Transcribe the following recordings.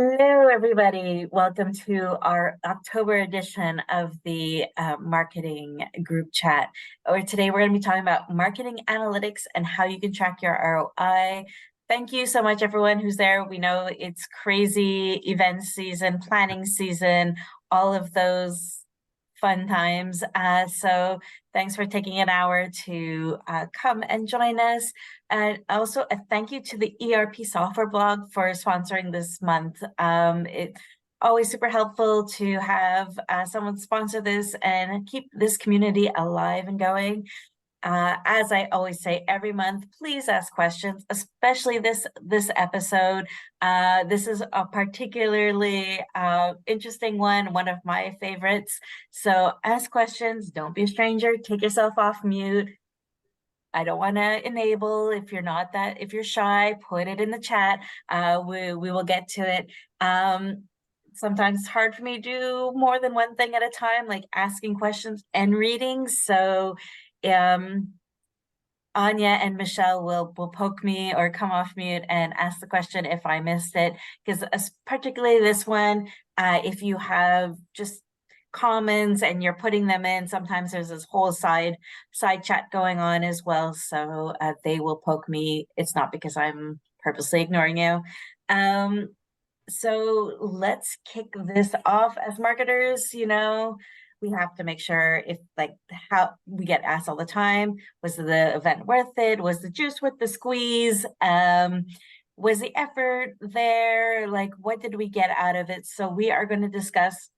Hello, everybody. Welcome to our October edition of the marketing group chat. Or today we're going to be talking about marketing analytics and how you can track your ROI. Thank you so much, everyone who's there. We know it's crazy event season, planning season, all of those fun times. So thanks for taking an hour to come and join us. And also a thank you to the ERP software blog for sponsoring this month. It's always super helpful to have someone sponsor this and keep this community alive and going. As I always say every month, please ask questions, especially this episode. This is a particularly interesting one of my favorites. So ask questions, don't be a stranger, take yourself off mute. I don't want to enable if you're shy, put it in the chat. We will get to it. Sometimes it's hard for me to do more than one thing at a time, like asking questions and reading. So Anya and Michelle will poke me or come off mute and ask the question if I missed it, because particularly this one, if you have just comments and you're putting them in, sometimes there's this whole side chat going on as well, so they will poke me. It's not because I'm purposely ignoring you. So let's kick this off. As marketers, we have to make sure how we get asked all the time, was the event worth it? Was the juice worth the squeeze? Was the effort there? Like, what did we get out of it? So we are going to discuss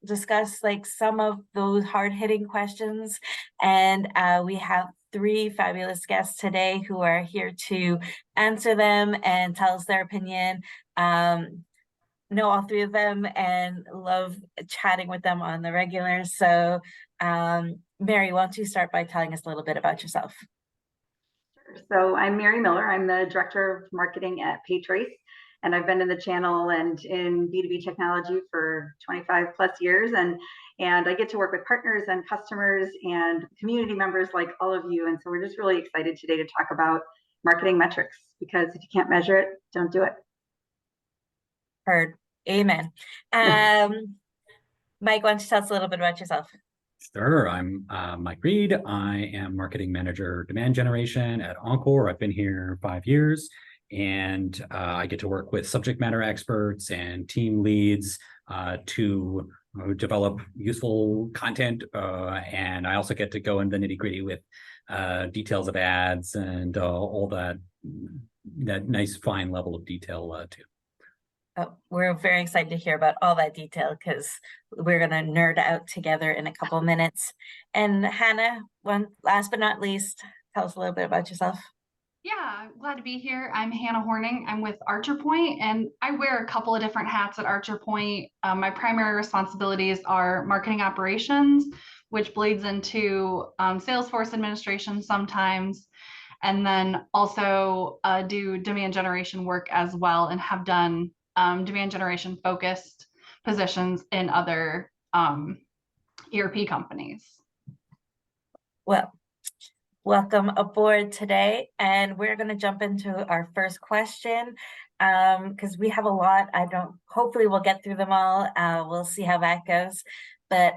like some of those hard-hitting questions. And we have three fabulous guests today who are here to answer them and tell us their opinion. Know all three of them and love chatting with them on the regular. So Mary, why don't you start by telling us a little bit about yourself? Sure. So I'm Mary Miller. I'm the Director of Marketing at Paytrace, and I've been in the channel and in B2B technology for 25 plus years. And I get to work with partners and customers and community members like all of you. And so we're just really excited today to talk about marketing metrics, because if you can't measure it, don't do it. Heard. Amen. Mike, why don't you tell us a little bit about yourself? Sure. I'm Mike Reid. I am Marketing Manager Demand Generation at Encore. I've been here 5 years, and I get to work with subject matter experts and team leads to develop useful content. And I also get to go in the nitty-gritty with details of ads and all that nice fine level of detail too. Oh, we're very excited to hear about all that detail, because we're going to nerd out together in a couple of minutes. And Hannah, last but not least, tell us a little bit about yourself. Yeah, glad to be here. I'm Hannah Horning. I'm with Archerpoint, and I wear a couple of different hats at Archerpoint. My primary responsibilities are marketing operations, which bleeds into Salesforce administration sometimes, and then also do demand generation work as well, and have done demand generation focused positions in other ERP companies. Well, welcome aboard today, and we're going to jump into our first question, because we have a lot. Hopefully we'll get through them all. We'll see how that goes. But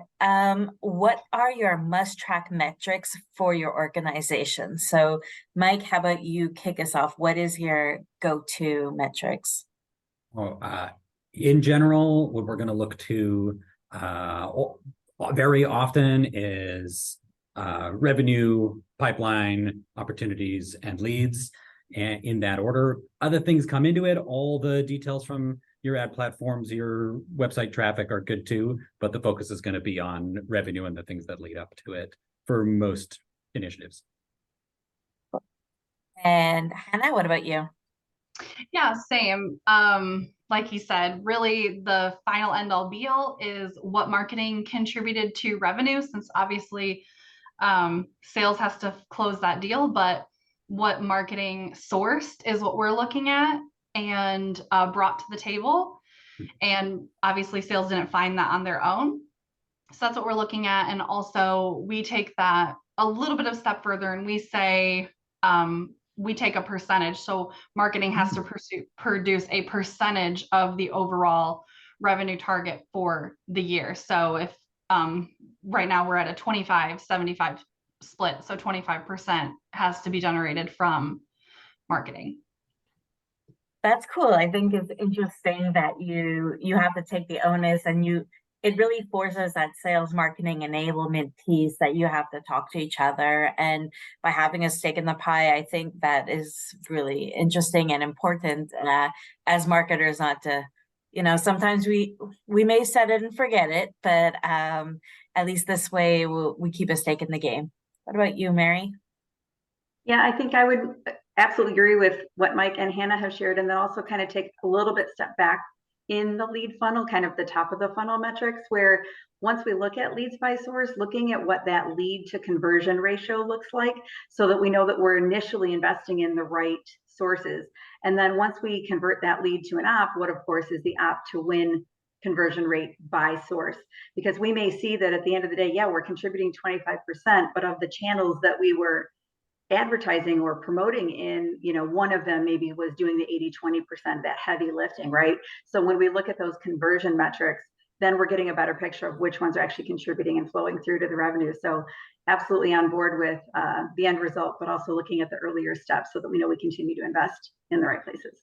what are your must-track metrics for your organization? So Mike, how about you kick us off? What is your go-to metrics? Well, in general, what we're going to look to very often is revenue, pipeline, opportunities, and leads, and in that order. Other things come into it. All the details from your ad platforms, your website traffic are good too, but the focus is going to be on revenue and the things that lead up to it for most initiatives. And Hannah, what about you? Yeah, same. Like he said, really the final end all be all is what marketing contributed to revenue, since obviously sales has to close that deal, but what marketing sourced is what we're looking at and brought to the table. And obviously sales didn't find that on their own. So that's what we're looking at. And also we take that a little bit of step further, and we say, we take a percentage. So marketing has to produce a percentage of the overall revenue target for the year. So if right now we're at a 25-75 split, so 25% has to be generated from marketing. That's cool. I think it's interesting that you have to take the onus, and it really forces that sales marketing enablement piece that you have to talk to each other. And by having a stake in the pie, I think that is really interesting and important as marketers, not to, sometimes we may set it and forget it, but at least this way we keep a stake in the game. What about you, Mary? Yeah, I think I would absolutely agree with what Mike and Hannah have shared, and then also kind of take a little bit step back in the lead funnel, kind of the top of the funnel metrics, where once we look at leads by source, looking at what that lead to conversion ratio looks like, so that we know that we're initially investing in the right sources. And then once we convert that lead to an op, what of course is the op to win conversion rate by source, because we may see that at the end of the day, yeah, we're contributing 25%, but of the channels that we were advertising or promoting in, one of them maybe was doing the 80-20%, that heavy lifting, right? So when we look at those conversion metrics, then we're getting a better picture of which ones are actually contributing and flowing through to the revenue. So absolutely on board with the end result, but also looking at the earlier steps so that we know we continue to invest in the right places.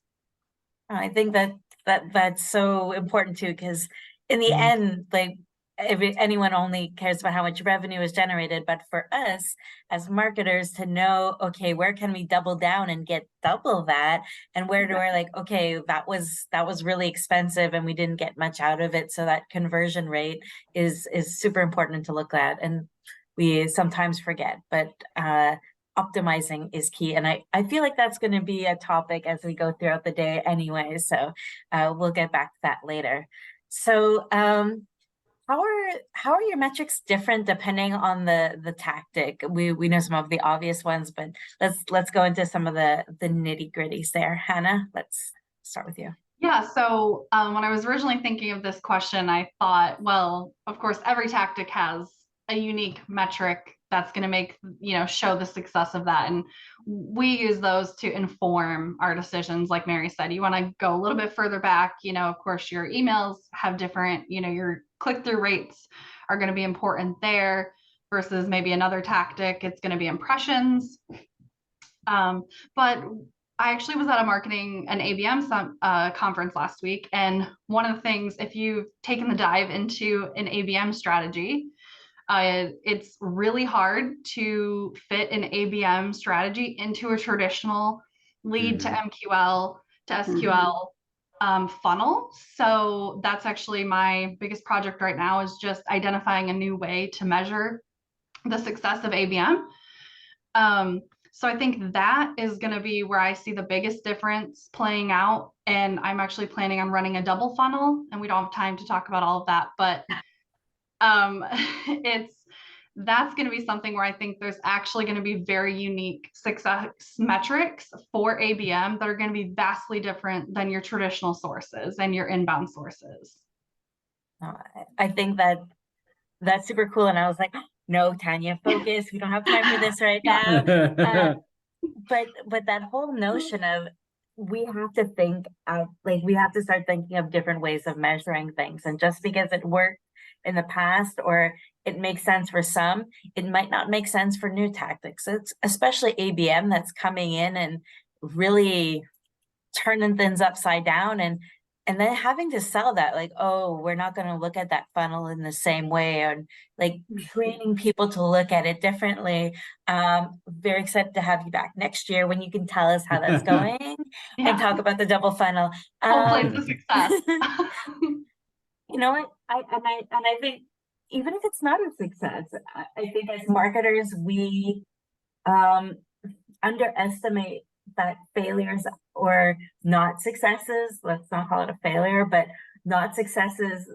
I think that's so important too, because in the end, like, if anyone only cares about how much revenue is generated, but for us as marketers to know, okay, where can we double down and get double that, and where do I like, okay, that was really expensive and we didn't get much out of it, so that conversion rate is super important to look at, and we sometimes forget, but optimizing is key. And I feel like that's going to be a topic as we go throughout the day anyway, so we'll get back to that later. So how are your metrics different depending on the tactic? We know some of the obvious ones, but let's go into some of the nitty-gritties there. Hannah, let's start with you. Yeah, so when I was originally thinking of this question, I thought, well, of course, every tactic has a unique metric that's going to make, show the success of that. And we use those to inform our decisions. Like Mary said, you want to go a little bit further back, of course, your emails have different, your click-through rates are going to be important there versus maybe another tactic. It's going to be impressions. But I actually was at an ABM conference last week. And one of the things, if you've taken the dive into an ABM strategy, it's really hard to fit an ABM strategy into a traditional lead to MQL to SQL funnel. So that's actually my biggest project right now, is just identifying a new way to measure the success of ABM. So I think that is going to be where I see the biggest difference playing out. And I'm actually planning on running a double funnel, and we don't have time to talk about all of that, but that's going to be something where I think there's actually going to be very unique success metrics for ABM that are going to be vastly different than your traditional sources and your inbound sources. I think that's super cool. And I was like, no, Tanya, focus. We don't have time for this right now. But that whole notion of we have to think of, like, we have to start thinking of different ways of measuring things. And just because it worked in the past, or it makes sense for some, it might not make sense for new tactics. It's especially ABM that's coming in and really turning things upside down, and then having to sell that, like, oh, we're not going to look at that funnel in the same way, and like training people to look at it differently. Very excited to have you back next year when you can tell us how that's going and talk about the double funnel. Hopefully it's a success. You know what? I think even if it's not a success, I think as marketers, we underestimate that failures or not successes, let's not call it a failure, but not successes,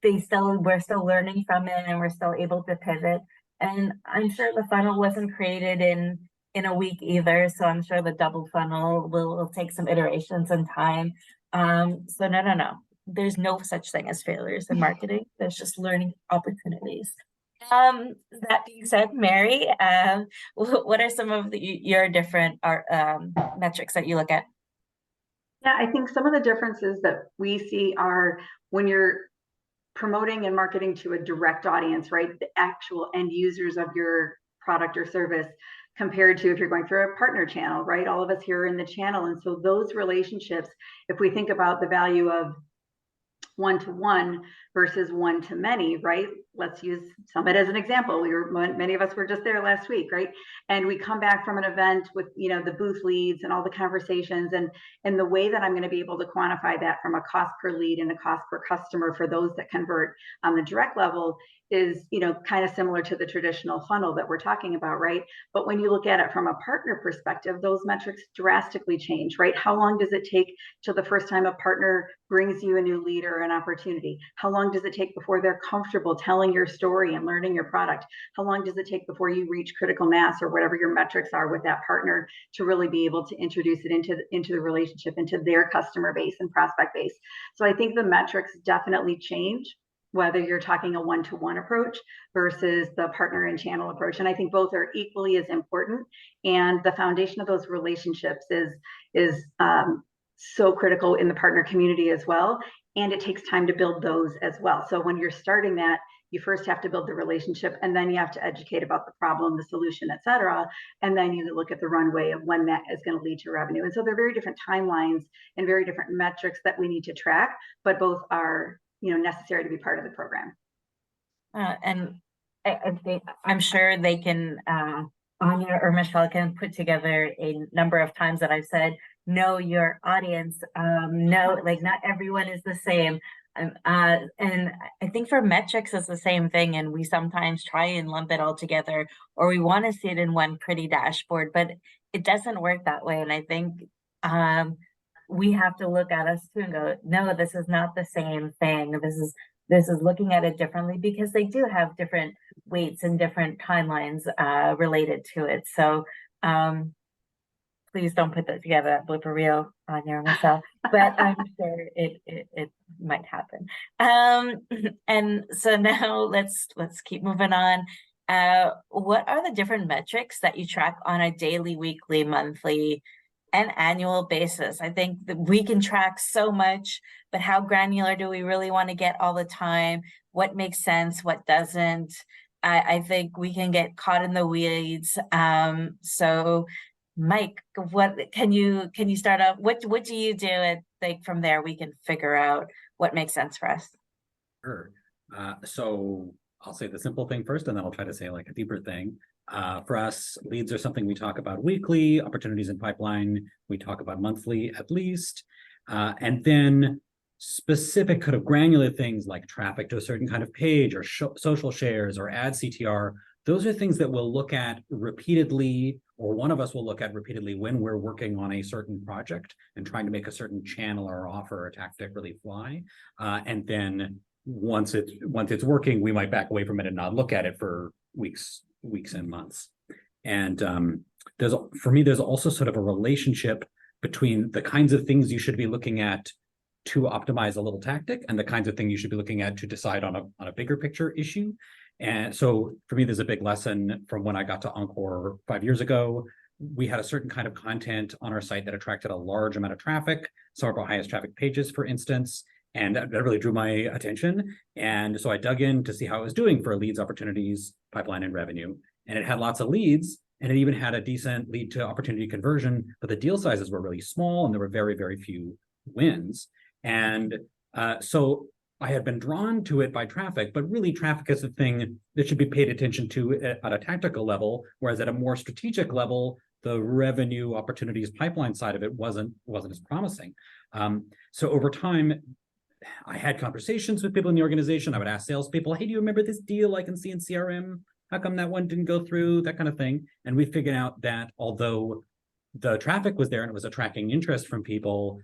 we're still learning from it, and we're still able to pivot. And I'm sure the funnel wasn't created in a week either. So I'm sure the double funnel will take some iterations and time. So no. There's no such thing as failures in marketing. There's just learning opportunities. That being said, Mary, what are some of your different metrics that you look at? Yeah, I think some of the differences that we see are when you're promoting and marketing to a direct audience, right? The actual end users of your product or service, compared to if you're going through a partner channel, right? All of us here are in the channel. And so those relationships, if we think about the value of one-to-one versus one-to-many, right? Let's use Summit as an example. Many of us were just there last week, right? And we come back from an event with, the booth leads and all the conversations, and the way that I'm going to be able to quantify that from a cost per lead and a cost per customer for those that convert on the direct level is, kind of similar to the traditional funnel that we're talking about, right? But when you look at it from a partner perspective, those metrics drastically change, right? How long does it take till the first time a partner brings you a new lead or an opportunity? How long does it take before they're comfortable telling your story and learning your product? How long does it take before you reach critical mass or whatever your metrics are with that partner to really be able to introduce it into the relationship, into their customer base and prospect base? So I think the metrics definitely change, whether you're talking a one-to-one approach versus the partner and channel approach. And I think both are equally as important. And the foundation of those relationships is so critical in the partner community as well. And it takes time to build those as well. So when you're starting that, you first have to build the relationship, and then you have to educate about the problem, the solution, et cetera. And then you look at the runway of when that is going to lead to revenue. And so they're very different timelines and very different metrics that we need to track, but both are necessary to be part of the program. And I think I'm sure they can, Anya or Michelle can put together a number of times that I've said, know your audience. No, like not everyone is the same. And I think for metrics it's the same thing. And we sometimes try and lump it all together, or we want to see it in one pretty dashboard, but it doesn't work that way. And I think, we have to look at us too and go, no, this is not the same thing. This is looking at it differently, because they do have different weights and different timelines related to it. So please don't put that together, that blooper reel on your Michelle, but I'm sure it might happen. And so now let's keep moving on. What are the different metrics that you track on a daily, weekly, monthly, and annual basis? I think that we can track so much, but how granular do we really want to get all the time? What makes sense, what doesn't? I think we can get caught in the weeds. So Mike, what can you start off? What do you do? And like from there we can figure out what makes sense for us. Sure. So I'll say the simple thing first, and then I'll try to say like a deeper thing. For us, leads are something we talk about weekly. Opportunities in pipeline we talk about monthly at least. And then specific kind of granular things like traffic to a certain kind of page, or social shares, or ad CTR. Those are things that we'll look at repeatedly, or one of us will look at repeatedly when we're working on a certain project and trying to make a certain channel or offer or tactic really fly. And then once it's working, we might back away from it and not look at it for weeks and months. And for me, there's also sort of a relationship between the kinds of things you should be looking at to optimize a little tactic and the kinds of things you should be looking at to decide on a bigger picture issue. And so for me, there's a big lesson from when I got to Encore 5 years ago. We had a certain kind of content on our site that attracted a large amount of traffic, some of our highest traffic pages, for instance, and that really drew my attention. And so I dug in to see how it was doing for leads, opportunities, pipeline, and revenue. And it had lots of leads, and it even had a decent lead to opportunity conversion, but the deal sizes were really small and there were very, very few wins. And so I had been drawn to it by traffic, but really traffic is the thing that should be paid attention to at a tactical level, whereas at a more strategic level, the revenue opportunities pipeline side of it wasn't as promising. So over time, I had conversations with people in the organization. I would ask salespeople, hey, do you remember this deal I can see in CRM? How come that one didn't go through? That kind of thing. And we figured out that although the traffic was there and it was attracting interest from people,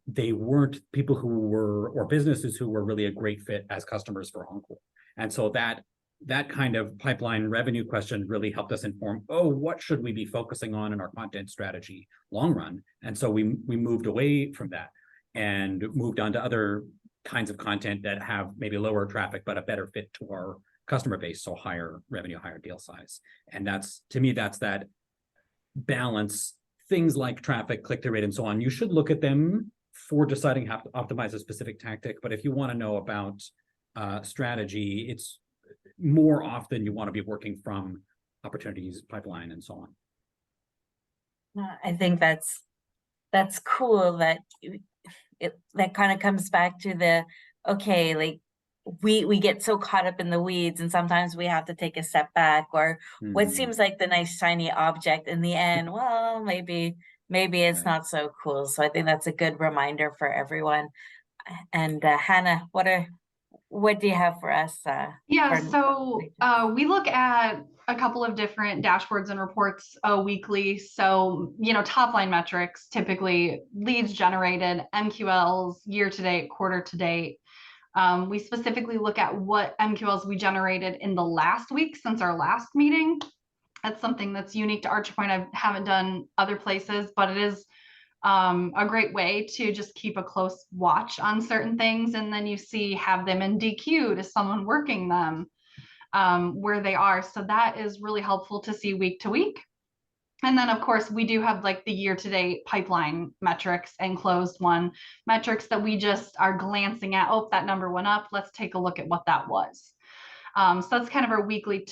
they weren't people who were, or businesses who were really a great fit as customers for Encore. And so that kind of pipeline revenue question really helped us inform, what should we be focusing on in our content strategy long run? And so we moved away from that and moved on to other kinds of content that have maybe lower traffic, but a better fit to our customer base. So higher revenue, higher deal size. And to me, that's that balance things like traffic, click-through rate, and so on, you should look at them for deciding how to optimize a specific tactic. But if you want to know about strategy, it's more often you want to be working from opportunities, pipeline, and so on. I think that's cool that that kind of comes back to the, okay, like we get so caught up in the weeds, and sometimes we have to take a step back, or what seems like the nice shiny object in the end, well, maybe it's Right. not so cool. So I think that's a good reminder for everyone. And Hannah, what do you have for us? Yeah, for- so we look at a couple of different dashboards and reports weekly. So, top line metrics, typically leads generated, MQLs, year to date, quarter to date. We specifically look at what MQLs we generated in the last week since our last meeting. That's something that's unique to Archerpoint. I haven't done other places, but it is a great way to just keep a close watch on certain things. And then you have them in DQ to someone working them where they are. So that is really helpful to see week to week. And then, of course, we do have like the year-to-date pipeline metrics and closed one metrics that we just are glancing at. Oh, that number went up. Let's take a look at what that was. So that's kind of our weekly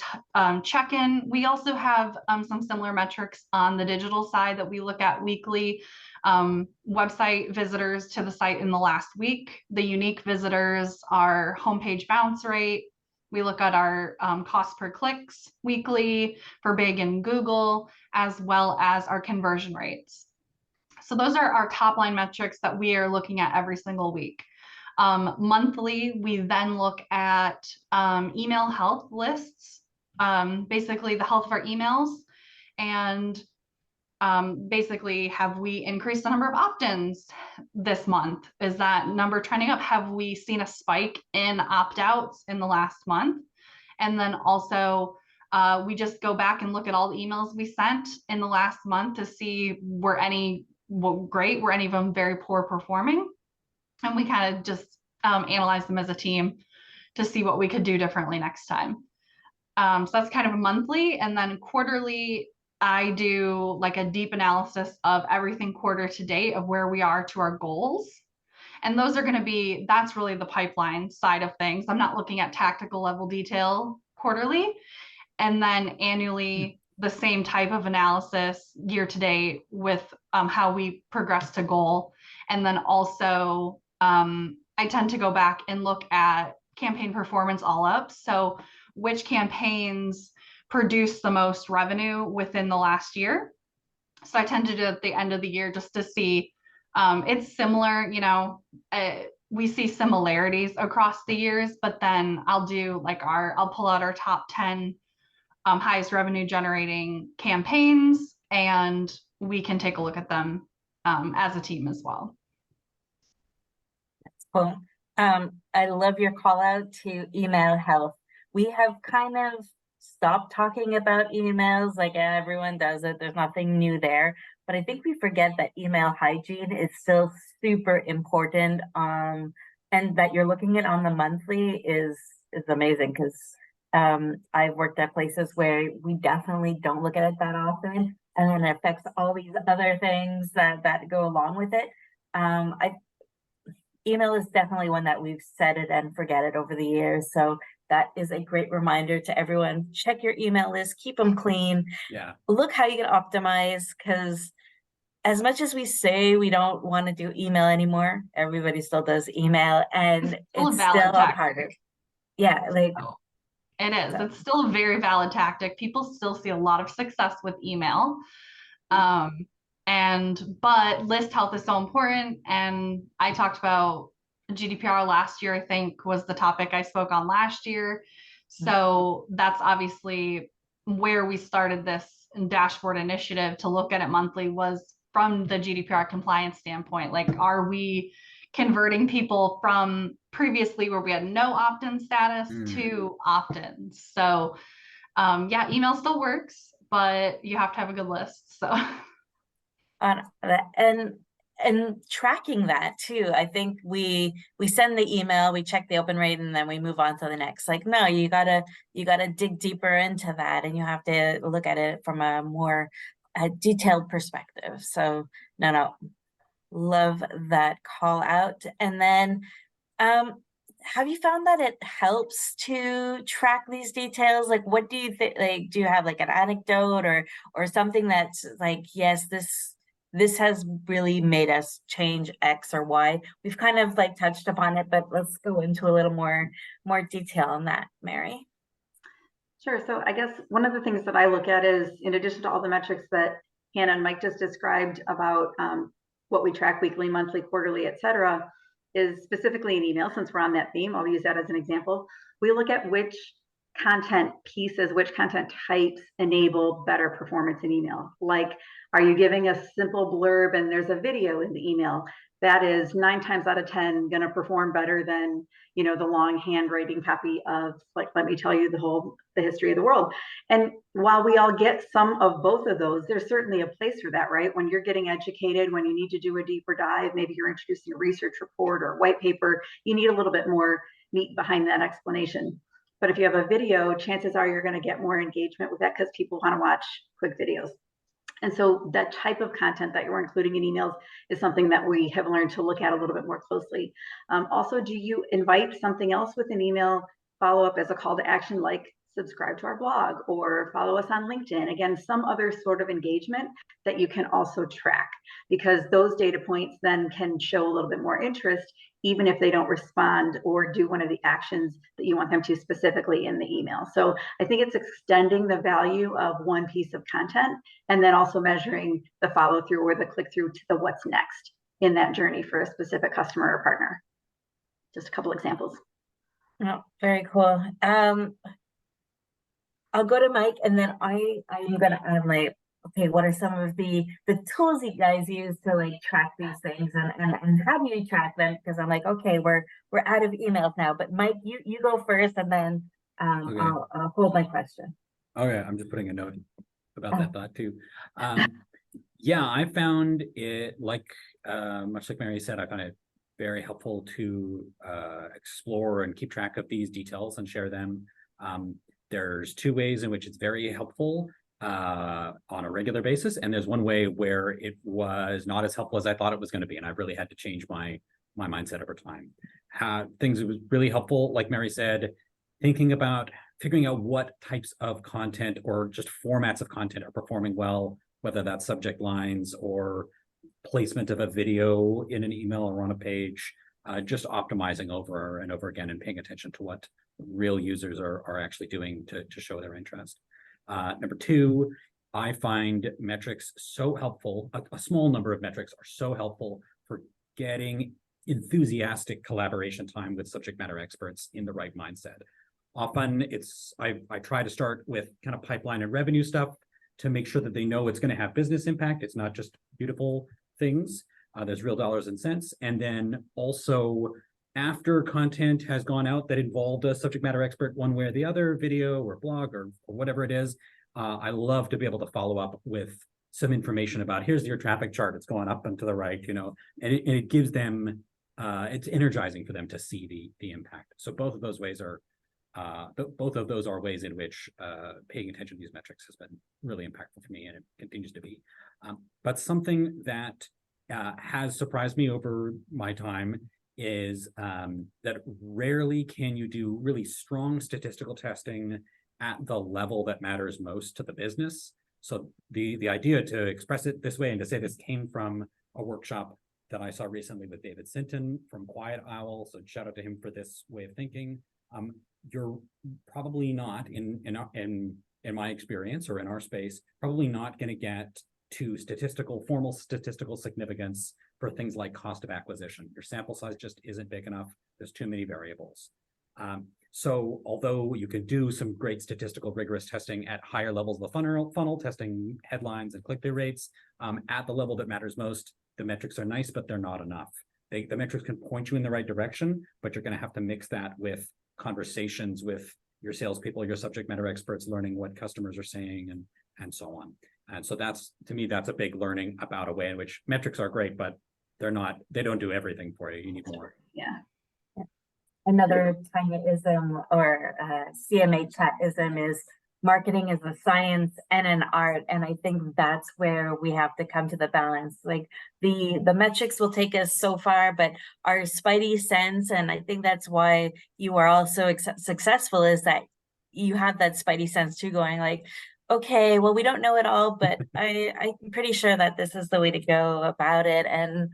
check-in. We also have some similar metrics on the digital side that we look at weekly. Website visitors to the site in the last week, the unique visitors, our homepage bounce rate. We look at our cost per clicks weekly for Bing and Google, as well as our conversion rates. So those are our top line metrics that we are looking at every single week. Monthly, we then look at email health lists, basically the health of our emails, and basically, have we increased the number of opt-ins this month? Is that number trending up? Have we seen a spike in opt-outs in the last month? And then also, we just go back and look at all the emails we sent in the last month to see were any great, were any of them very poor performing? And we kind of just analyze them as a team to see what we could do differently next time. So that's kind of a monthly. And then quarterly, I do like a deep analysis of everything quarter to date of where we are to our goals. And those are going to be, that's really the pipeline side of things. I'm not looking at tactical level detail quarterly. And then annually, the same type of analysis year to date with how we progress to goal. And then also, I tend to go back and look at campaign performance all up. So which campaigns produce the most revenue within the last year. So I tend to do it at the end of the year just to see, it's similar, we see similarities across the years, but then I'll do like I'll pull out our top 10 highest revenue generating campaigns, and we can take a look at them as a team as well. That's cool. I love your call out to email health. We have kind of stopped talking about emails, like everyone does it. There's nothing new there, but I think we forget that email hygiene is still super important. And that you're looking at on the monthly is amazing, because I've worked at places where we definitely don't look at it that often, and then it affects all these other things that go along with it. Email is definitely one that we've set it and forget it over the years. So that is a great reminder to everyone. Check your email list, keep them clean. Yeah. Look how you can optimize, because as much as we say we don't want to do email anymore, everybody still does email, and it's still harder. Yeah, like it is. It's still a very valid tactic. People still see a lot of success with email. But list health is so important. And I talked about GDPR last year, I think was the topic I spoke on last year. So that's obviously where we started this dashboard initiative to look at it monthly, was from the GDPR compliance standpoint. Like, are we converting people from previously where we had no opt-in status to opt-ins? So yeah, email still works, but you have to have a good list. So and tracking that too. I think we send the email, we check the open rate, and then we move on to the next. Like, no, you gotta dig deeper into that, and you have to look at it from a more a detailed perspective. So no, love that call out. And then have you found that it helps to track these details? Like, what do you think? Like, do you have like an anecdote or something that's like, yes, this has really made us change X or Y? We've kind of like touched upon it, but let's go into a little more detail on that, Mary. Sure. So I guess one of the things that I look at is, in addition to all the metrics that Hannah and Mike just described about what we track weekly, monthly, quarterly, et cetera, is specifically in email. Since we're on that theme, I'll use that as an example. We look at which content pieces, which content types enable better performance in email. Like, are you giving a simple blurb and there's a video in the email? That is 9 times out of 10 going to perform better than, you know, the long handwriting copy of, like, let me tell you the history of the world. And while we all get some of both of those, there's certainly a place for that, right? When you're getting educated, when you need to do a deeper dive, maybe you're introducing a research report or white paper, you need a little bit more meat behind that explanation. But if you have a video, chances are you're going to get more engagement with that because people want to watch quick videos. And so that type of content that you're including in emails is something that we have learned to look at a little bit more closely. Also, do you invite something else with an email follow-up as a call to action, like subscribe to our blog or follow us on LinkedIn? Again, some other sort of engagement that you can also track, because those data points then can show a little bit more interest, even if they don't respond or do one of the actions that you want them to specifically in the email. So I think it's extending the value of one piece of content and then also measuring the follow through or the click through to the what's next in that journey for a specific customer or partner. Just a couple examples. Oh, very cool. I'll go to Mike, and then I'm gonna add like, okay, what are some of the tools you guys use to like track these things, and how do you track them? Because I'm like, okay, we're out of emails now, but Mike, you go first, and then Okay. I'll hold my question. Okay, I'm just putting a note about that thought too. Yeah, I found it, like much like Mary said, I found it very helpful to explore and keep track of these details and share them. There's 2 ways in which it's very helpful on a regular basis, and there's one way where it was not as helpful as I thought it was going to be, and I really had to change my mindset over time. Things that was really helpful, like Mary said, thinking about figuring out what types of content or just formats of content are performing well, whether that's subject lines or placement of a video in an email or on a page, just optimizing over and over again and paying attention to what real users are actually doing to show their interest. Number 2, I find metrics so helpful. A small number of metrics are so helpful for getting enthusiastic collaboration time with subject matter experts in the right mindset. Often I try to start with kind of pipeline and revenue stuff to make sure that they know it's going to have business impact. It's not just beautiful things. There's real dollars and cents. And then also, after content has gone out that involved a subject matter expert one way or the other, video or blog or whatever it is, I love to be able to follow up with some information about, here's your traffic chart, it's going up and to the right, you know, and it gives them, it's energizing for them to see the impact. So both of those ways are ways in which paying attention to these metrics has been really impactful for me, and it continues to be. But something that has surprised me over my time is that rarely can you do really strong statistical testing at the level that matters most to the business. So the idea to express it this way and to say this came from a workshop that I saw recently with David Sinton from Quiet Owl. So shout out to him for this way of thinking. You're probably not, in my experience or in our space, probably not going to get to formal statistical significance for things like cost of acquisition. Your sample size just isn't big enough. There's too many variables. So although you can do some great statistical rigorous testing at higher levels of the funnel, testing headlines and click-through rates, at the level that matters most, the metrics are nice, but they're not enough. The metrics can point you in the right direction, but you're going to have to mix that with conversations with your salespeople, your subject matter experts, learning what customers are saying, and so on. And so that's, to me, that's a big learning about a way in which metrics are great, but they don't do everything for you. You need more. Yeah. Another tiny ism or CMA chat ism is marketing is a science and an art, and I think that's where we have to come to the balance. Like the metrics will take us so far, but our spidey sense, and I think that's why you are also successful, is that you have that spidey sense too, going like, okay, well, we don't know it all, but I'm pretty sure that this is the way to go about it. And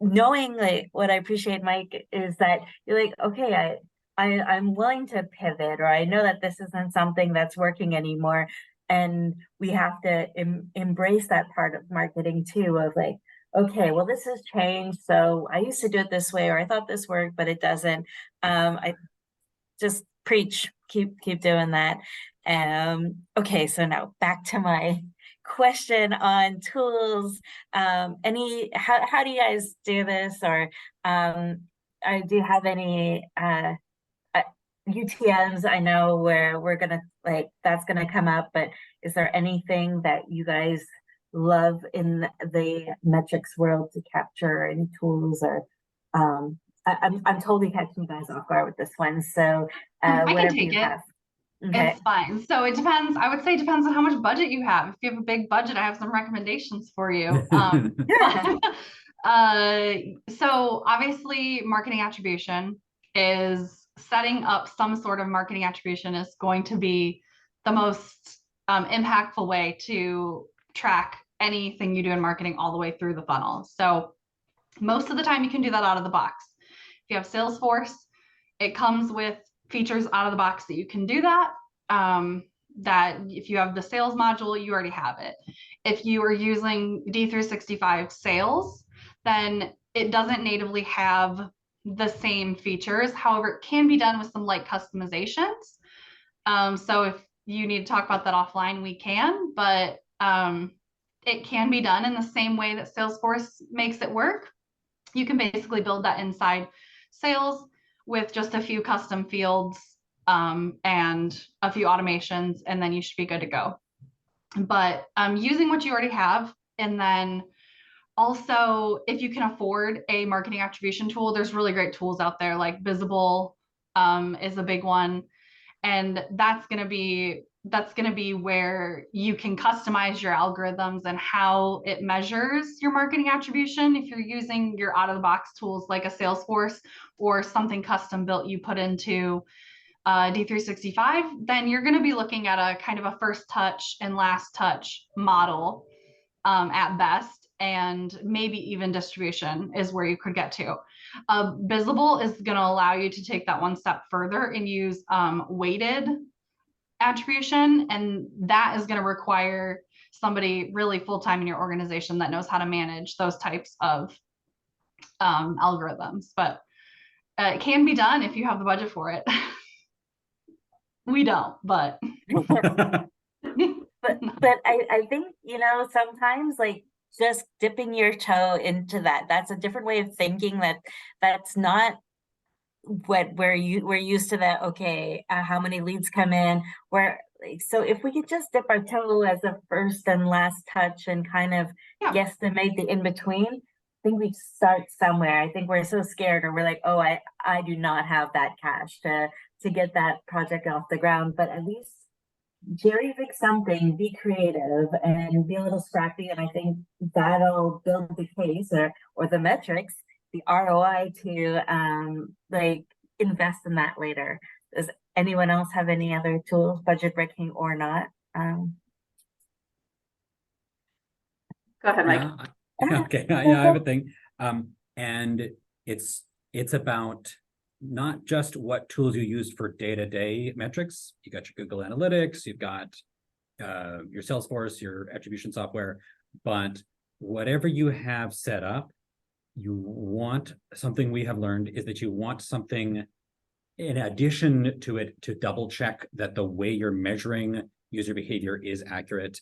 knowing, like, what I appreciate, Mike, is that you're like, okay, I'm willing to pivot, or I know that this isn't something that's working anymore. And we have to embrace that part of marketing too, of like, okay, well, this has changed. So I used to do it this way, or I thought this worked, but it doesn't. I just preach, keep doing that. Okay, so now back to my question on tools. How do you guys do this, or do you have any UTMs? I know where we're gonna, like, that's gonna come up, but is there anything that you guys love in the metrics world to capture, any tools? Or I'm totally catching you guys off guard with this one, so I can whatever take you it. have. Okay. It's fine. So it depends. I would say it depends on how much budget you have. If you have a big budget, I have some recommendations for you. So obviously marketing attribution is setting up some sort of marketing attribution is going to be the most impactful way to track anything you do in marketing all the way through the funnel. So most of the time you can do that out of the box. If you have Salesforce, it comes with features out of the box that you can do that. That if you have the sales module, you already have it. If you are using D365 sales, then it doesn't natively have the same features. However, it can be done with some light customizations. So if you need to talk about that offline, we can, but it can be done in the same way that Salesforce makes it work. You can basically build that inside sales with just a few custom fields and a few automations, and then you should be good to go. But using what you already have, and then also, if you can afford a marketing attribution tool, there's really great tools out there, like Visible is a big one. And that's going to be where you can customize your algorithms and how it measures your marketing attribution. If you're using your out of the box tools like a Salesforce or something custom built you put into D365, then you're going to be looking at a kind of a first touch and last touch model at best, and maybe even distribution is where you could get to. Visible is going to allow you to take that one step further and use weighted attribution, and that is going to require somebody really full-time in your organization that knows how to manage those types of algorithms. But it can be done if you have the budget for it. We don't, but but I think, sometimes, like, just dipping your toe into that's a different way of thinking. That's not what we're used to. That, okay, how many leads come in, where, like, so if we could just dip our toe as a first and last touch and kind of guesstimate the in between, I think we start somewhere. I think we're so scared, or we're like, oh, I do not have that cash to get that project off the ground. But at least jerry rig something, be creative, and be a little scrappy, and I think that'll build the case, or the metrics, the ROI to like invest in that later. Does anyone else have any other tools, budget breaking or not? Go ahead, Mike. Okay, I have a thing. And it's about not just what tools you use for day-to-day metrics. You got your Google Analytics, you've got your Salesforce, your attribution software, but whatever you have set up, you want something. We have learned is that you want something in addition to it to double check that the way you're measuring user behavior is accurate.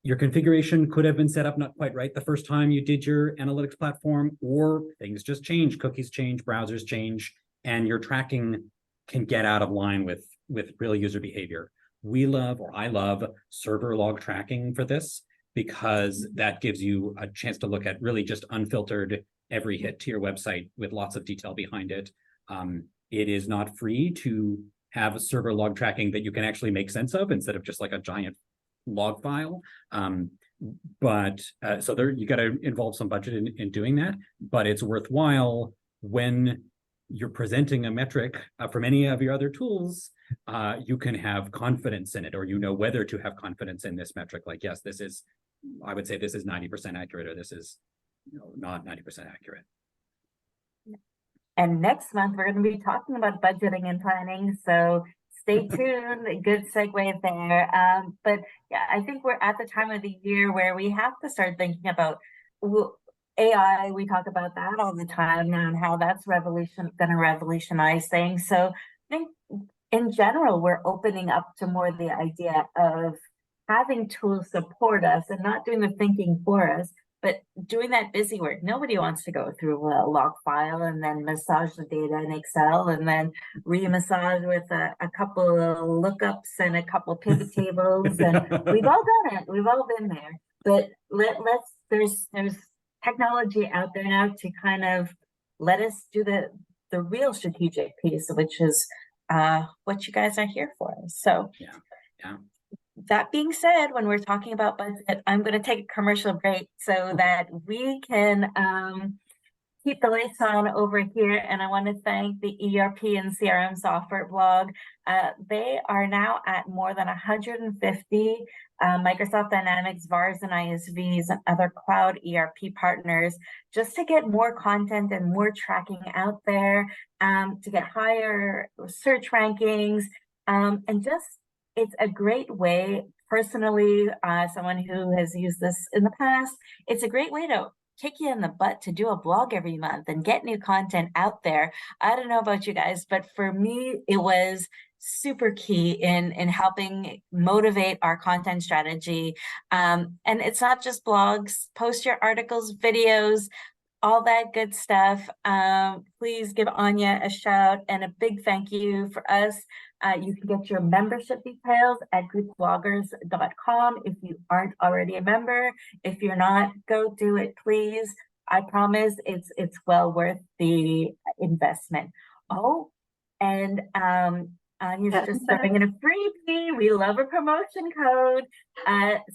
Your configuration could have been set up not quite right the first time you did your analytics platform, or things just change, cookies change, browsers change, and your tracking can get out of line with real user behavior. I love server log tracking for this, because that gives you a chance to look at really just unfiltered every hit to your website with lots of detail behind it. It is not free to have a server log tracking that you can actually make sense of instead of just like a giant log file. So there, you got to involve some budget in doing that, but it's worthwhile when you're presenting a metric from any of your other tools. You can have confidence in it, or you know whether to have confidence in this metric. Like, yes, this is, I would say this is 90% accurate, or this is not 90% accurate. And next month, we're going to be talking about budgeting and planning. So stay tuned. Good segue there. But yeah, I think we're at the time of the year where we have to start thinking about AI. We talk about that all the time now and how that's going to revolutionize things. So I think in general, we're opening up to more the idea of having tools support us and not doing the thinking for us, but doing that busy work. Nobody wants to go through a log file and then massage the data in Excel and then re-massage with a couple of lookups and a couple pivot tables. And we've all done it. We've all been there. But there's technology out there now to kind of let us do the real strategic piece, which is what you guys are here for. So yeah. That being said, when we're talking about budget, I'm going to take a commercial break so that we can keep the lights on over here. And I want to thank the ERP and CRM software blog. They are now at more than 150 Microsoft Dynamics, VARs and ISVs and other cloud ERP partners, just to get more content and more tracking out there, to get higher search rankings, and just, it's a great way, personally, someone who has used this in the past, it's a great way to kick you in the butt to do a blog every month and get new content out there. I don't know about you guys, but for me, it was super key in helping motivate our content strategy. And it's not just blogs, post your articles, videos, all that good stuff. Please give Anya a shout and a big thank you for us. You can get your membership details at groupbloggers.com if you aren't already a member. If you're not, go do it, please. I promise it's well worth the investment. Oh, and Anya's just throwing in a freebie. We love a promotion code.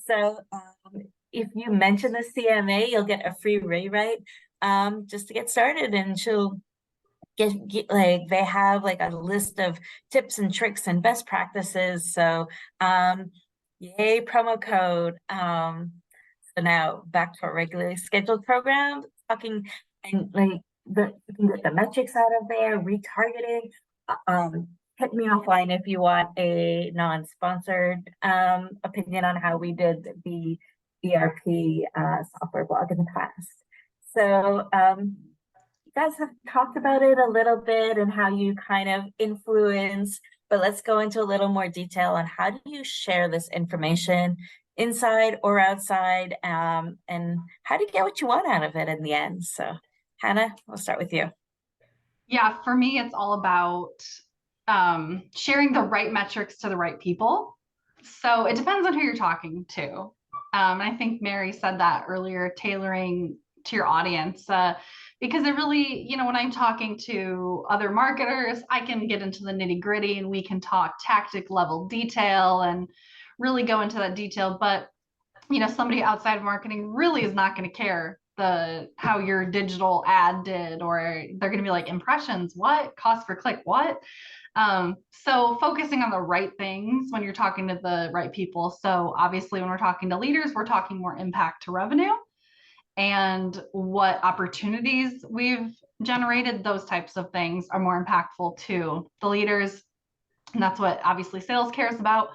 So if you mention the CMA, you'll get a free rewrite just to get started, and she'll get like, they have like a list of tips and tricks and best practices. So yay, promo code. So now back to our regularly scheduled program, talking and like you can get the metrics out of there, retargeting. Hit me offline if you want a non-sponsored opinion on how we did the ERP software blog in the past. So you guys have talked about it a little bit and how you kind of influence, but let's go into a little more detail on how do you share this information inside or outside, and how do you get what you want out of it in the end? So Hannah, we'll start with you. Yeah, for me, it's all about sharing the right metrics to the right people. So it depends on who you're talking to. I think Mary said that earlier, tailoring to your audience, because it really, you know, when I'm talking to other marketers, I can get into the nitty gritty and we can talk tactic level detail and really go into that detail. But, you know, somebody outside of marketing really is not going to care how your digital ad did, or they're going to be like, impressions, what? Cost per click, what? So focusing on the right things when you're talking to the right people. So obviously when we're talking to leaders, we're talking more impact to revenue and what opportunities we've generated. Those types of things are more impactful to the leaders. And that's what obviously sales cares about,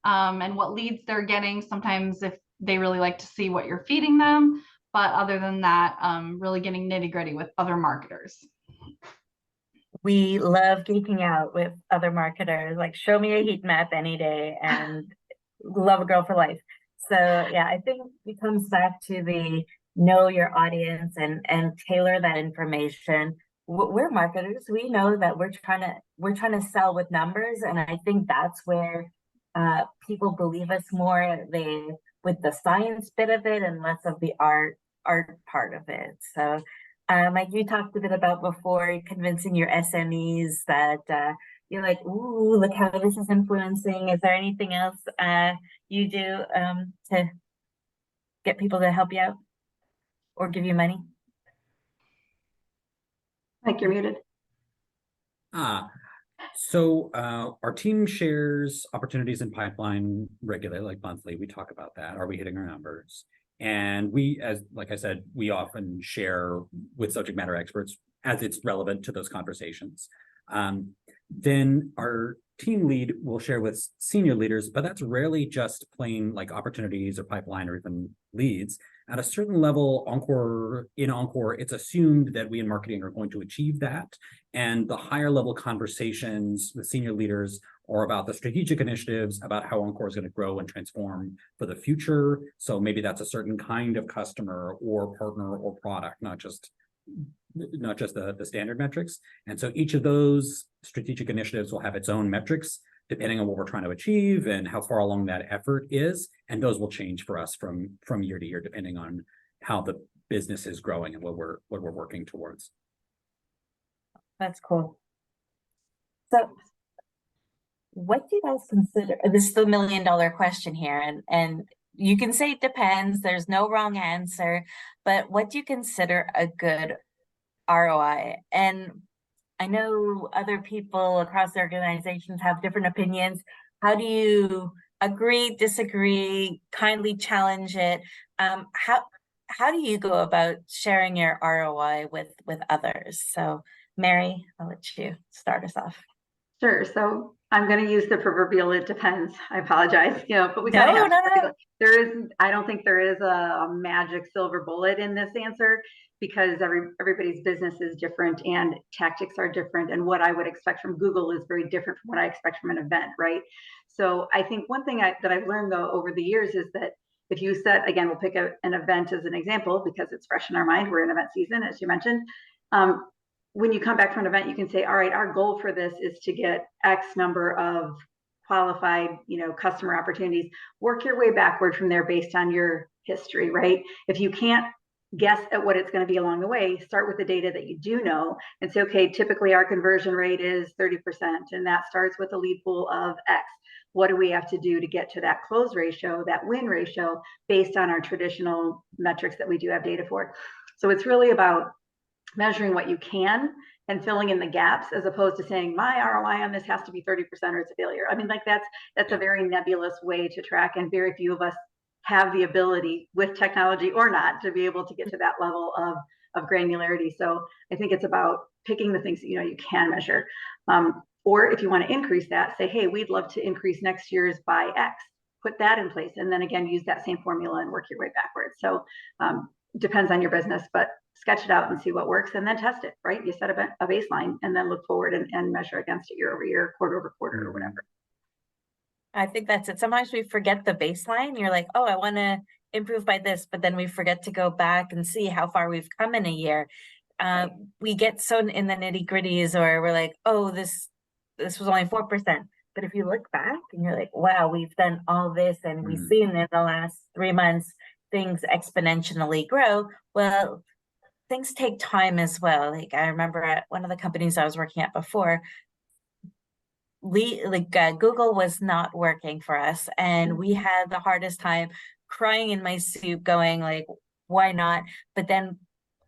and what leads they're getting. Sometimes if they really like to see what you're feeding them, but other than that, really getting nitty gritty with other marketers. We love geeking out with other marketers, like show me a heat map any day and love a girl for life. So yeah, I think it comes back to the know your audience and tailor that information. We're marketers. We know that we're trying to sell with numbers. And I think that's where people believe us more, with the science bit of it and less of the art part of it. So like you talked a bit about before, convincing your SMEs that you're like, ooh, look how this is influencing. Is there anything else you do to get people to help you out or give you money? Mike, you're muted. So our team shares opportunities in pipeline regularly, like monthly. We talk about that. Are we hitting our numbers? And we, as like I said, we often share with subject matter experts as it's relevant to those conversations. Then our team lead will share with senior leaders, but that's rarely just plain like opportunities or pipeline or even leads. At a certain level, in Encore, it's assumed that we in marketing are going to achieve that. And the higher level conversations with senior leaders are about the strategic initiatives, about how Encore is going to grow and transform for the future. So maybe that's a certain kind of customer or partner or product, not just the standard metrics. And so each of those strategic initiatives will have its own metrics depending on what we're trying to achieve and how far along that effort is. And those will change for us from year to year, depending on how the business is growing and what we're working towards. That's cool. So what do you guys consider, this is the $1 million question here, and you can say it depends, there's no wrong answer, but what do you consider a good ROI? And I know other people across organizations have different opinions. How do you agree, disagree, kindly challenge it? How do you go about sharing your ROI with others? So Mary, I'll let you start us off. Sure. So I'm going to use the proverbial "it depends." I apologize, but we No, kind of have no. I don't think there is a magic silver bullet in this answer, because everybody's business is different and tactics are different. And what I would expect from Google is very different from what I expect from an event, right? So I think one thing that I've learned though over the years is that if you set, again, we'll pick an event as an example because it's fresh in our mind. We're in event season, as you mentioned. When you come back from an event, you can say, all right, our goal for this is to get X number of qualified, customer opportunities. Work your way backward from there based on your history, right? If you can't guess at what it's going to be along the way, start with the data that you do know and say, okay, typically our conversion rate is 30%, and that starts with a lead pool of X. What do we have to do to get to that close ratio, that win ratio, based on our traditional metrics that we do have data for? So it's really about measuring what you can and filling in the gaps, as opposed to saying my ROI on this has to be 30% or it's a failure. I mean, like that's a very nebulous way to track, and very few of us have the ability, with technology or not, to be able to get to that level of granularity. So I think it's about picking the things that you can measure. Or if you want to increase that, say, hey, we'd love to increase next year's by X. Put that in place, and then again, use that same formula and work your way backwards. So depends on your business, but sketch it out and see what works, and then test it, right? You set a baseline and then look forward and measure against it year over year, quarter over quarter, or whatever. I think that's it. Sometimes we forget the baseline. You're like, oh, I want to improve by this, but then we forget to go back and see how far we've come in a year. We get so in the nitty gritties, or we're like, oh, this was only 4%. But if you look back and you're like, wow, we've done all this, and we've seen in the last 3 months things exponentially grow. Well, things take time as well. Like I remember at one of the companies I was working at before, Google was not working for us, and we had the hardest time, crying in my soup, going like, why not? But then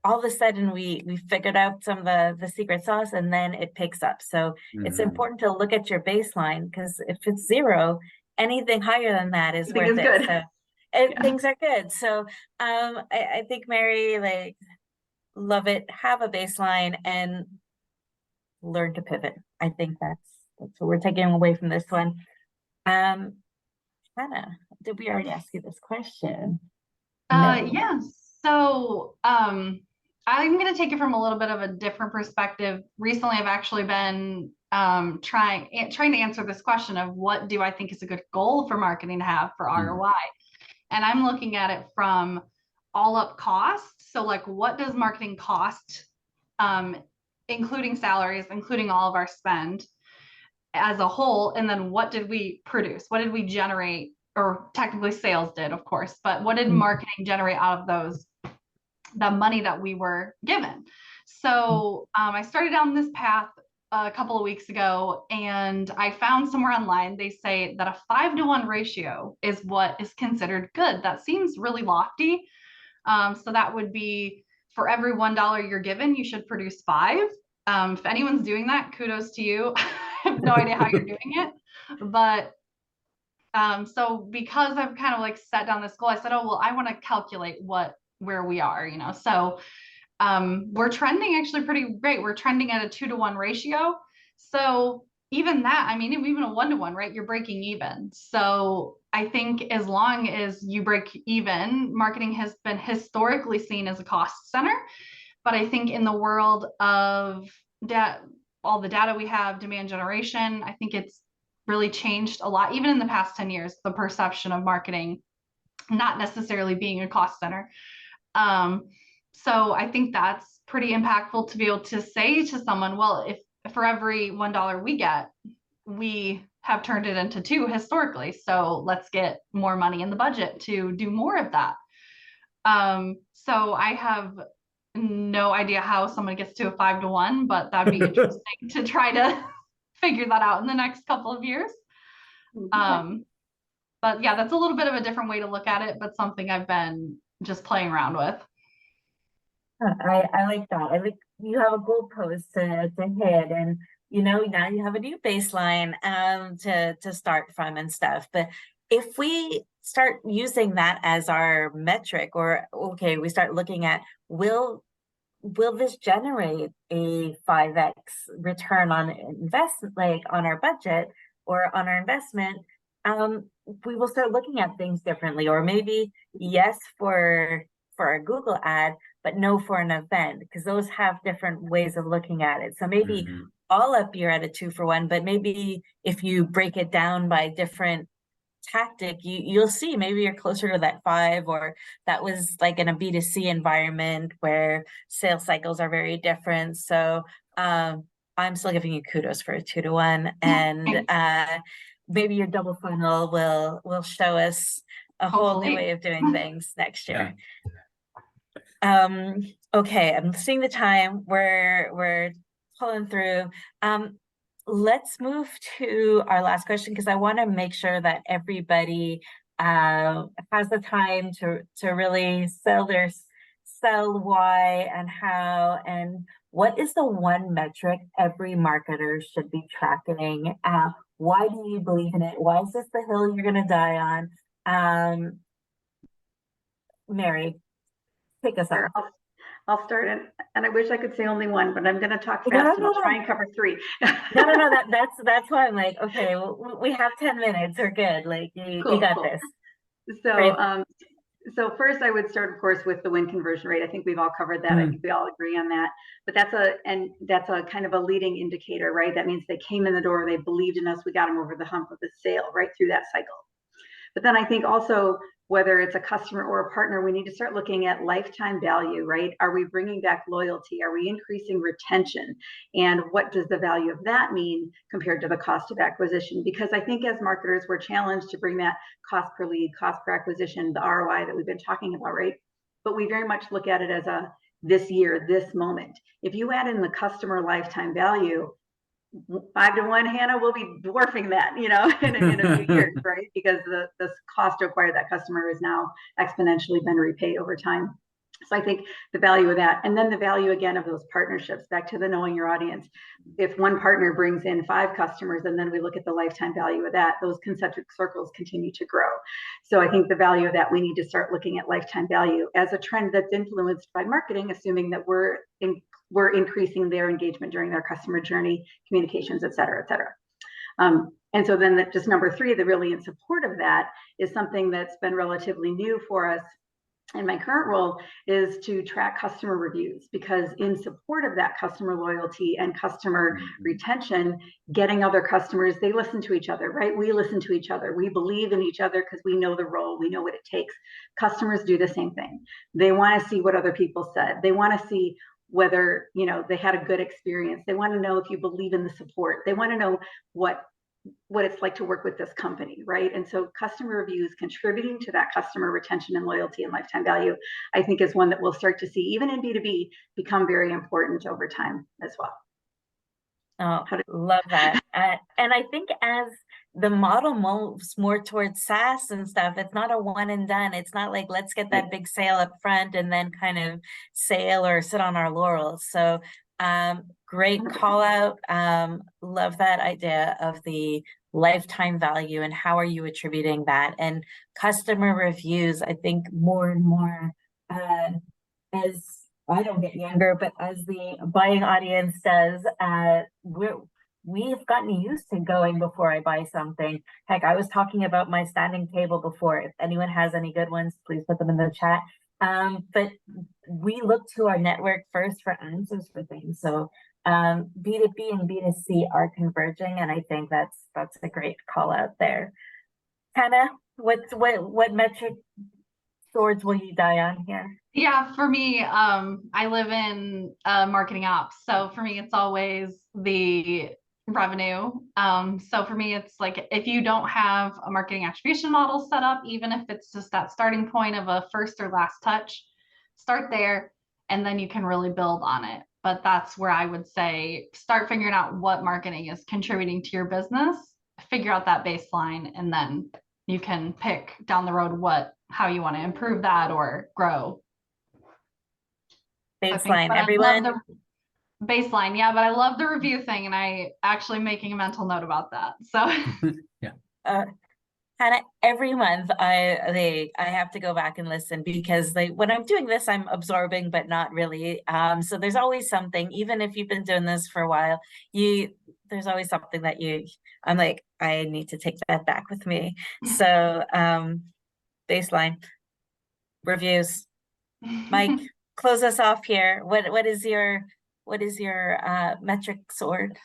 all of a sudden we figured out some of the secret sauce, and then it picks up. So it's important to look at your baseline, because if it's 0, anything higher than that is worth it. Good. So things are good. So I think, Mary, like, love it. Have a baseline and learn to pivot. I think that's what we're taking away from this one. Hannah, did we already ask you this question? No. Yeah. So I'm going to take it from a little bit of a different perspective. Recently, I've actually been trying to answer this question of what do I think is a good goal for marketing to have for ROI. And I'm looking at it from all up costs. So like, what does marketing cost, including salaries, including all of our spend as a whole? And then what did we produce? What did we generate? Or technically sales did, of course, but what did marketing generate out of the money that we were given? So I started down this path a couple of weeks ago, and I found somewhere online, they say that a 5-to-1 ratio is what is considered good. That seems really lofty. So that would be for every $1 you're given, you should produce 5. If anyone's doing that, kudos to you. I have no idea how you're doing it, but so because I've kind of like set down this goal, I said, oh, well, I want to calculate where we are, you know. So we're trending actually pretty great. We're trending at a 2-to-1 ratio. So even that, I mean, even a 1-to-1, right? You're breaking even. So I think as long as you break even, marketing has been historically seen as a cost center. But I think in the world of all the data we have, demand generation, I think it's really changed a lot, even in the past 10 years, the perception of marketing not necessarily being a cost center. So I think that's pretty impactful to be able to say to someone, well, if for every $1 we get, we have turned it into 2 historically. So let's get more money in the budget to do more of that. So I have no idea how someone gets to a 5-to-1, but that'd be interesting to try to figure that out in the next couple of years. But yeah, that's a little bit of a different way to look at it, but something I've been just playing around with. I like that. I like you have a goalpost to hit, and now you have a new baseline to start from and stuff. But if we start using that as our metric, or okay, we start looking at will this generate a 5x return on investment, like on our budget or on our investment, we will start looking at things differently. Or maybe yes for a Google ad, but no for an event, because those have different ways of looking at it. So maybe all up you're at a 2-for-1, but maybe if you break it down by different tactic, you'll see maybe you're closer to that 5, or that was like in a B2C environment where sales cycles are very different. So I'm still giving you kudos for a 2-to-1, and maybe your double funnel will show us a whole new way of doing things next year. Okay, I'm seeing the time. We're pulling through. Let's move to our last question, because I want to make sure that everybody has the time to really sell why and how, and what is the one metric every marketer should be tracking. Why do you believe in it? Why is this the hill you're going to die on? Mary, take us off. I'll start, and I wish I could say only one, but I'm going to talk fast and I'll try and cover 3. No, that's why I'm like, okay, well, we have 10 minutes. We're good. Like you got this. So first I would start, of course, with the win conversion rate. I think we've all covered that. I think we all agree on that. But that's a kind of a leading indicator, right? That means they came in the door, they believed in us, we got them over the hump of the sale, right through that cycle. But then I think also, whether it's a customer or a partner, we need to start looking at lifetime value, right? Are we bringing back loyalty? Are we increasing retention? And what does the value of that mean compared to the cost of acquisition? Because I think as marketers, we're challenged to bring that cost per lead, cost per acquisition, the ROI that we've been talking about, right? But we very much look at it as a this year, this moment. If you add in the customer lifetime value, 5-to-1, Hannah, will be dwarfing that, in a few years, right? Because the cost to acquire that customer is now exponentially been repaid over time. So I think the value of that, and then the value again of those partnerships, back to the knowing your audience. If one partner brings in 5 customers, and then we look at the lifetime value of that, those concentric circles continue to grow. So I think the value of that, we need to start looking at lifetime value as a trend that's influenced by marketing, assuming that we're increasing their engagement during their customer journey, communications, et cetera, et cetera. And so then just number 3, the really in support of that is something that's been relatively new for us in my current role, is to track customer reviews, because in support of that customer loyalty and customer retention, getting other customers, they listen to each other, right? We listen to each other. We believe in each other because we know the role, we know what it takes. Customers do the same thing. They want to see what other people said. They want to see whether, they had a good experience. They want to know if you believe in the support. They want to know what it's like to work with this company, right? And so customer reviews contributing to that customer retention and loyalty and lifetime value, I think is one that we'll start to see, even in B2B, become very important over time as well. Oh, how to love that. And I think as the model moves more towards SaaS and stuff, it's not a one and done. It's not like, let's get that big sale up front and then kind of sail or sit on our laurels. So great 100%. call out. Love that idea of the lifetime value and how are you attributing that? And customer reviews, I think more and more as I don't get younger, but as the buying audience does, we've gotten used to going before I buy something. Heck, I was talking about my standing table before. If anyone has any good ones, please put them in the chat. But we look to our network first for answers for things. So B2B and B2C are converging, and I think that's a great call out there. Hannah, what metric swords will you die on here? Yeah, for me, I live in marketing ops. So for me, it's always the revenue. So for me, it's like if you don't have a marketing attribution model set up, even if it's just that starting point of a first or last touch, start there, and then you can really build on it. But that's where I would say start figuring out what marketing is contributing to your business, figure out that baseline, and then you can pick down the road how you want to improve that or grow. Baseline, I everyone. love the baseline, yeah, but I love the review thing, and I actually making a mental note about that. So Yeah. Hannah, every month I have to go back and listen because when I'm doing this, I'm absorbing, but not really. So there's always something, even if you've been doing this for a while, there's always something that I'm like, I need to take that back with me. So baseline, reviews. Mike, close us off here. What is your metric sword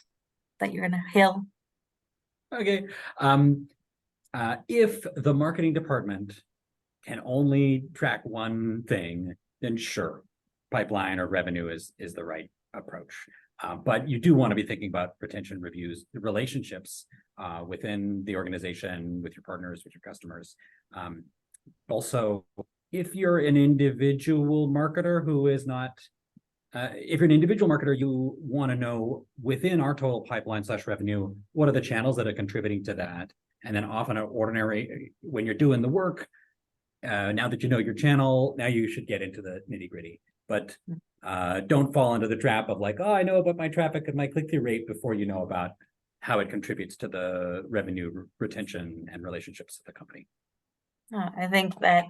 that you're gonna hill? Okay. If the marketing department can only track one thing, then sure, pipeline or revenue is the right approach. But you do want to be thinking about retention, reviews, relationships within the organization, with your partners, with your customers. Also, if you're an individual marketer who is not, if you're an individual marketer, you want to know within our total pipeline / revenue, what are the channels that are contributing to that? And then often an ordinary, when you're doing the work, now that you know your channel, now you should get into the nitty gritty. But don't fall into the trap of like, oh, I know about my traffic and my click-through rate before you know about how it contributes to the revenue retention and relationships of the company. Oh, I think that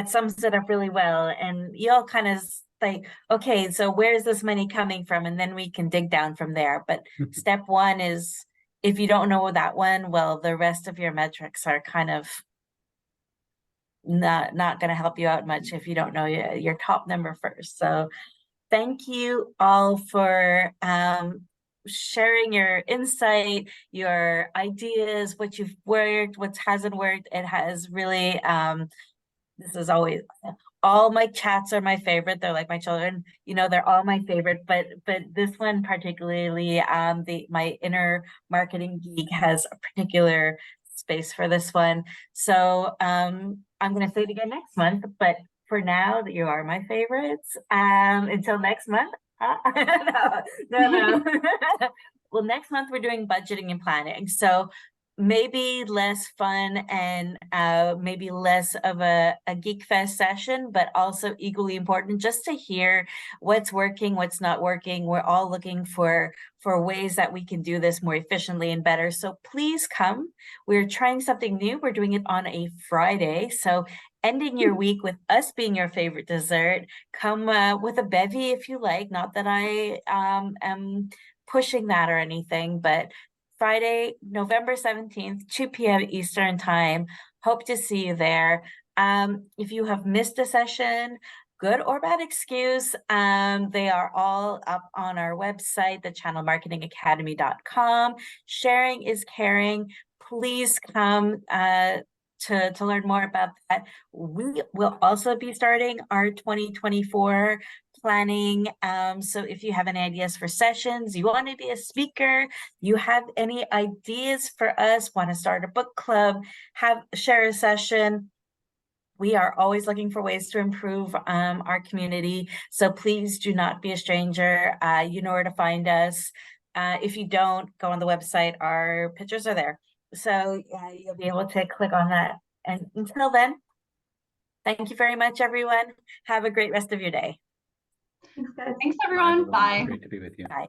sums it up really well. And you all kind of like, okay, so where's this money coming from? And then we can dig down from there. But step one is, if you don't know that one, well, the rest of your metrics are kind of not going to help you out much if you don't know your top number first. So thank you all for sharing your insight, your ideas, what you've worked, what hasn't worked. It has really, this is always, all my chats are my favorite. They're like my children, they're all my favorite, but this one particularly, my inner marketing geek has a particular space for this one. So I'm going to say it again next month, but for now, you are my favorites. Until next month. No. Well, next month we're doing budgeting and planning. So maybe less fun and maybe less of a geek fest session, but also equally important just to hear what's working, what's not working. We're all looking for ways that we can do this more efficiently and better. So please come. We're trying something new. We're doing it on a Friday. So ending your week with us being your favorite dessert. Come with a bevy if you like. Not that I am pushing that or anything, but Friday, November 17th, 2 p.m. Eastern time. Hope to see you there. If you have missed a session, good or bad excuse, they are all up on our website, thechannelmarketingacademy.com. Sharing is caring. Please come to learn more about that. We will also be starting our 2024 planning. So if you have any ideas for sessions, you want to be a speaker, you have any ideas for us, want to start a book club, share a session, we are always looking for ways to improve our community. So please do not be a stranger. You know where to find us. If you don't, go on the website, our pictures are there. So you'll be able to click on that. And until then, thank you very much, everyone. Have a great rest of your day. Thanks, guys. Thanks, Bye, everyone. everyone. Bye. Great to be with you. Bye.